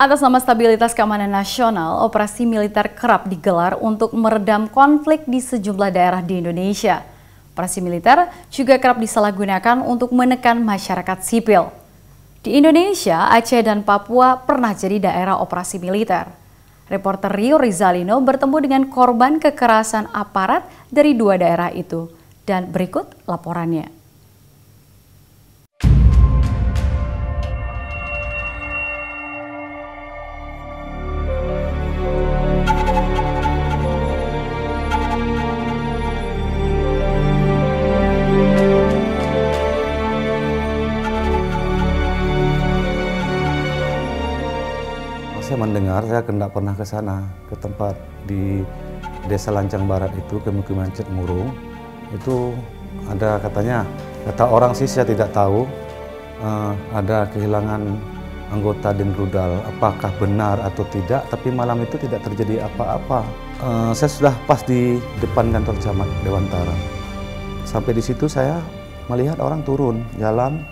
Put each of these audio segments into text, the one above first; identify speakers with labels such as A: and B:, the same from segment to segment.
A: Atas nama stabilitas keamanan nasional, operasi militer kerap digelar untuk meredam konflik di sejumlah daerah di Indonesia. Operasi militer juga kerap disalahgunakan untuk menekan masyarakat sipil. Di Indonesia, Aceh dan Papua pernah jadi daerah operasi militer. Reporter Rio Rizalino bertemu dengan korban kekerasan aparat dari dua daerah itu. Dan berikut laporannya.
B: Saya mendengar, saya tidak pernah ke sana, ke tempat di Desa Lancang Barat itu, Pemukiman Cetmurung. Itu ada katanya, kata orang sih saya tidak tahu, ada kehilangan anggota Dinrudal. Apakah benar atau tidak, tapi malam itu tidak terjadi apa-apa. Saya sudah pas di depan kantor camat Dewantara. Sampai di situ saya melihat orang turun, jalan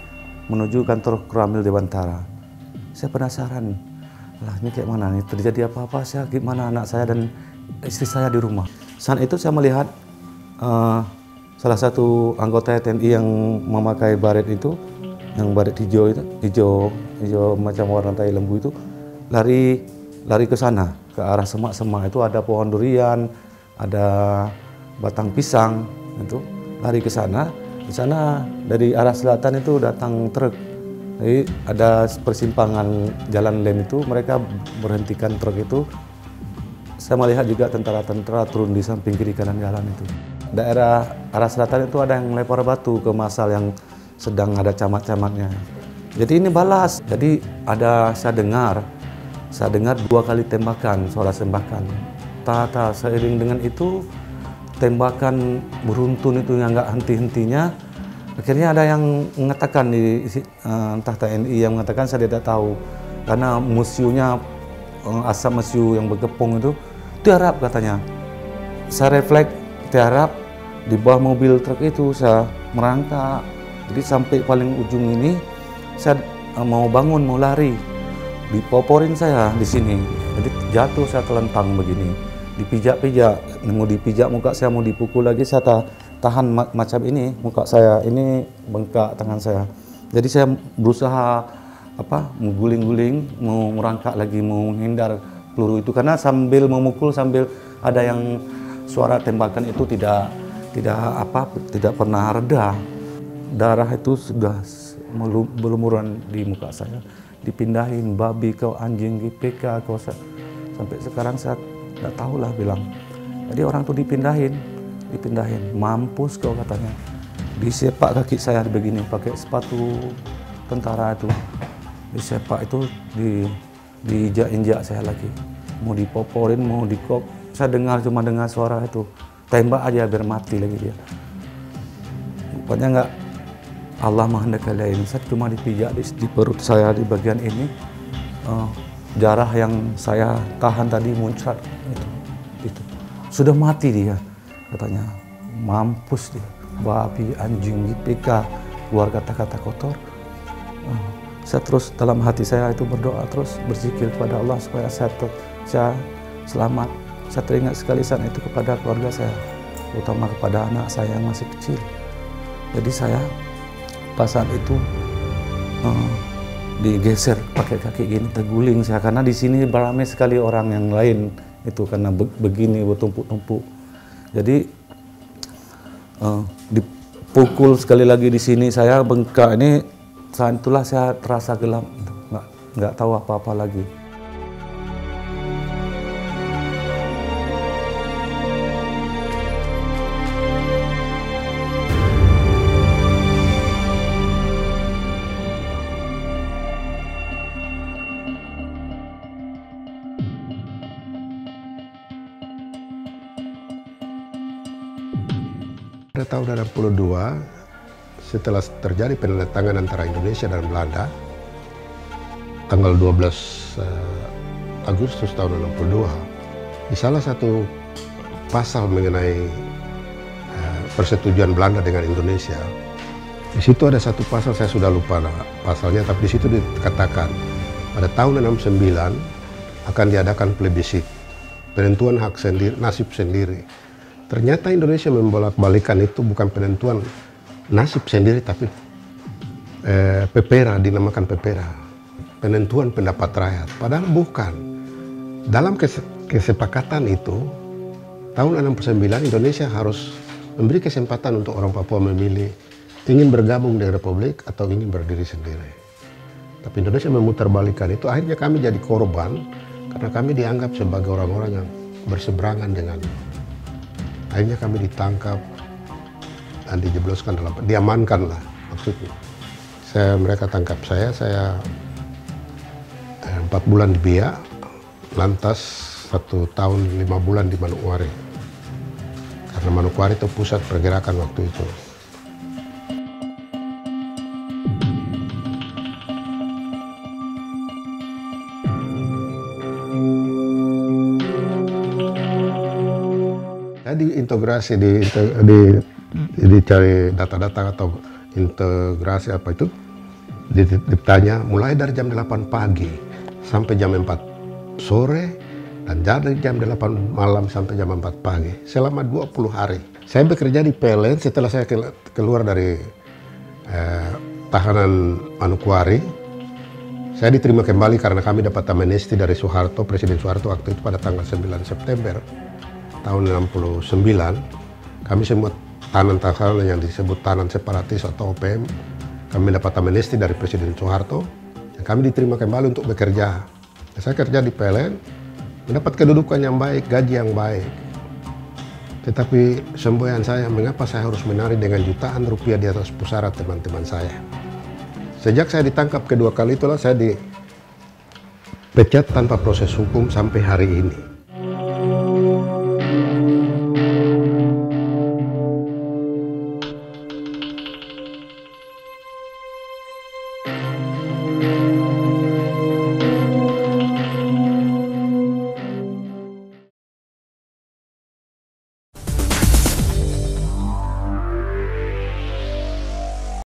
B: menuju kantor Koramil Dewantara. Saya penasaran, lah ini kayak mana nih, terjadi apa-apa, saya gimana anak saya dan istri saya di rumah. Saat itu saya melihat salah satu anggota TNI yang memakai baret itu, yang baret hijau itu, hijau macam warna tai lembu itu, lari ke sana, ke arah semak-semak itu ada pohon durian, ada batang pisang, itu lari ke sana. Di sana dari arah selatan itu datang truk. Jadi ada persimpangan jalan lem itu, mereka berhentikan truk itu. Saya melihat juga tentara-tentara turun di samping kiri kanan jalan itu. Daerah arah selatan itu ada yang melempar batu ke masal yang sedang ada camat-camatnya. Jadi ini balas. Jadi saya dengar 2 kali tembakan, suara tembakan. Tata seiring dengan itu tembakan beruntun itu yang nggak henti-hentinya. Akhirnya ada yang mengatakan, entah TNI yang mengatakan, saya tidak tahu. Karena musiunya, asap musiu yang bergepung itu, tiarap katanya. Saya refleks, tiarap, di bawah mobil truk itu saya merangkak. Jadi sampai paling ujung ini, saya mau bangun, mau lari. Dipoporin saya di sini. Jadi jatuh saya telentang begini. Dipijak-pijak, mau dipijak muka saya, mau dipukul lagi, saya tahan macam ini, muka saya ini bengkak tangan saya. Jadi saya berusaha mengguling-guling, mau merangkak lagi, mau menghindar peluru itu, karena sambil memukul sambil ada yang suara tembakan itu tidak pernah reda. Darah itu sudah berlumuran di muka saya. Dipindahin, babi kau, anjing GPK kau. Sampai sekarang saya tidak tahulah bilang. Jadi orang tuh dipindahin, mampus kau katanya. Disepak kaki saya begini pakai sepatu tentara itu, disepak itu, diinjak-injak saya lagi, mau dipoporin, mau dikop. Saya cuma dengar suara itu, tembak aja biar mati lagi dia. Pokoknya nggak, Allah menghendaki lain. Saya cuma dipijak di perut saya di bagian ini, darah yang saya tahan tadi muncrat itu sudah mati dia. Katanya, mampus dia, babi, anjing, GPK, keluar kata-kata kotor. Saya terus dalam hati saya itu berdoa, terus berzikir kepada Allah supaya saya selamat. Saya teringat sekali saat itu kepada keluarga saya, terutama kepada anak saya yang masih kecil. Jadi saya pas saat itu digeser pakai kaki gini, terguling saya, karena di sini beramai sekali orang yang lain itu, karena begini bertumpuk-tumpuk. Jadi dipukul sekali lagi di sini, saya bengkak. Ini saat itulah saya terasa gelap, nggak tahu apa-apa lagi.
C: Pada tahun 1962, setelah terjadi penandatanganan antara Indonesia dan Belanda, tanggal 12 Agustus tahun 1962, di salah satu pasal mengenai persetujuan Belanda dengan Indonesia, di situ ada satu pasal, saya sudah lupa pasalnya, tapi di situ dikatakan pada tahun 69 akan diadakan plebissit, penentuan hak sendiri, nasib sendiri. Ternyata Indonesia membolak-balikan itu bukan penentuan nasib sendiri, tapi PEPERA, dinamakan PEPERA, penentuan pendapat rakyat. Padahal bukan. Dalam kesepakatan itu, tahun 69 Indonesia harus memberi kesempatan untuk orang Papua memilih ingin bergabung dengan Republik atau ingin berdiri sendiri. Tapi Indonesia memutarbalikkan itu, akhirnya kami jadi korban karena kami dianggap sebagai orang-orang yang berseberangan dengan. Akhirnya kami ditangkap dan dijebloskan diamankan lah maksudnya. Mereka tangkap saya 4 bulan di Biak, lantas 1 tahun 5 bulan di Manokwari. Karena Manokwari itu pusat pergerakan waktu itu. Saya diintegrasi, dicari data-data atau integrasi apa itu, ditanya mulai dari jam 8 pagi sampai jam 4 sore dan dari jam 8 malam sampai jam 4 pagi selama 20 hari. Saya bekerja di PLN setelah saya keluar dari tahanan Manokwari. Saya diterima kembali karena kami dapat amnesti dari Soeharto, Presiden Soeharto waktu itu pada tanggal 9 September tahun 69. Kami semua tahanan yang disebut tahanan separatis atau OPM, kami dapat amnesti dari Presiden Soeharto dan kami diterima kembali untuk bekerja. Saya kerja di PLN, mendapat kedudukan yang baik, gaji yang baik. Tetapi semboyan saya, mengapa saya harus menari dengan jutaan rupiah di atas pusara teman-teman saya? Sejak saya ditangkap kedua kali itulah saya dipecat tanpa proses hukum sampai hari ini.